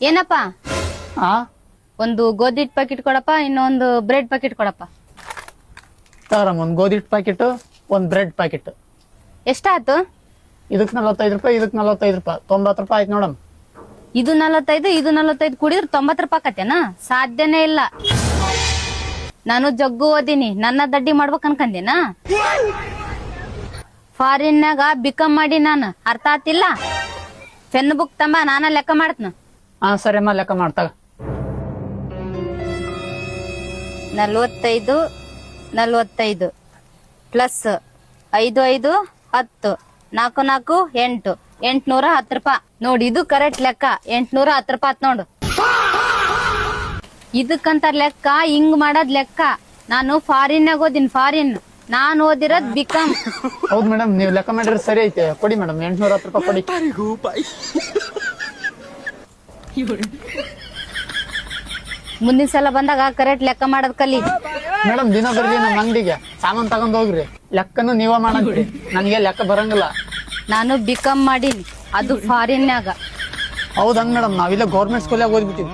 ಏನಪ್ಪ ಹಾ ಒಂದು ಗೋಧಿ ಹಿಟ್ ಪ್ಯಾಕೆಟ್ ಕೊಡಪ್ಪ, ಇನ್ನೊಂದು ಬ್ರೆಡ್ ಪ್ಯಾಕೆಟ್ ಕೊಡಪ್ಪ. ತಗರಮ್ಮ, ಒಂದ್ ಗೋಧಿ ಹಿಟ್ಟು ಪ್ಯಾಕೆಟ್, ಒಂದ್ ಬ್ರೆಡ್ ಪ್ಯಾಕೆಟ್. ಎಷ್ಟಾಯ್ತು? ಇದಕ್ 45 ರೂಪಾಯಿ, ಇದಕ್ 45 ರೂಪಾಯಿ, 90 ರೂಪಾಯಿ ಆಯ್ತು ನೋಡಮ್. ಇದು 45, ಇದು 45 ಕುಡಿದ್ರೆ 90 ರೂಪಾಯಿ ಆಕತ್ತೇನ? ಸಾಧ್ಯನೇ ಇಲ್ಲ. ನಾನು ಜಗ್ಗು ಓದಿನಿ, ನನ್ನ ದಡ್ಡಿ ಮಾಡ್ಬೇಕ್ ಅನ್ಕಂದೇನ? ಫಾರಿನ್ಯಾಗ ಬಿಕಮ್ ಮಾಡಿ ನಾನು, ಅರ್ಥ ಆತಿಲ್ಲ? ಪೆನ್ ಬುಕ್ ತಂಬ, ನಾನ ಲೆಕ್ಕ ಮಾಡ್ತನ. ಹಾ ಸರಿ ಅಮ್ಮ, ಲೆಕ್ಕ ಮಾಡ್ತಾಗ. 45 45 ಪ್ಲಸ್ 5 5 10 4 4 8 810 ರೂಪಾಯಿ. ನೋಡಿ, ಇದು ಕರೆಕ್ಟ್ ಲೆಕ್ಕ. 810 ರೂಪಾಯಿ ಆತ್ ನೋಡು. ಇದಕ್ಕಂತ ಲೆಕ್ಕ, ಹಿಂಗ್ ಮಾಡದ್ ಲೆಕ್ಕ. ನಾನು ಫಾರಿನ್ಯಾಗ ಓದಿನಿ, ಫಾರಿನ್. ನಾನ್ ಓದಿರೋದ್ ಬಿಕಮ್. ಹೌದ್ ಮೇಡಮ್, ನೀವ್ ಲೆಕ್ಕ ಮಾಡಿದ್ರೆ ಸರಿ ಐತೆ. ಕೊಡಿ ಮೇಡಮ್, 810 ರೂಪಾಯಿ ಕೊಡಿ. ಮುಂದಿನ ಸಲ ಬಂದಾಗ ಕರೆಕ್ಟ್ ಲೆಕ್ಕ ಮಾಡೋದ್ ಕಲಿ. ಮೇಡಮ್, ದಿನ ಬರ್ರಿ ನಮ್ಮ ಅಂಗಡಿಗೆ ಸಾಮಾನ್ ತಗೊಂಡ್ ಹೋಗ್ರಿ, ಲೆಕ್ಕನು ನೀವ ಮಾಡಂಗ್ರಿ. ನನ್ಗೆ ಲೆಕ್ಕ ಬರಂಗಿಲ್ಲ. ನಾನು ಬಿಕಮ್ ಮಾಡೀನಿ, ಅದು ಫಾರಿನ್ಯಾಗ. ಹೌದನ್ ಮೇಡಮ್, ನಾವಿಲ್ಲ ಗೌರ್ಮೆಂಟ್ ಸ್ಕೂಲಾಗ ಓದ್ಬಿಟ್ಟಿವಿ.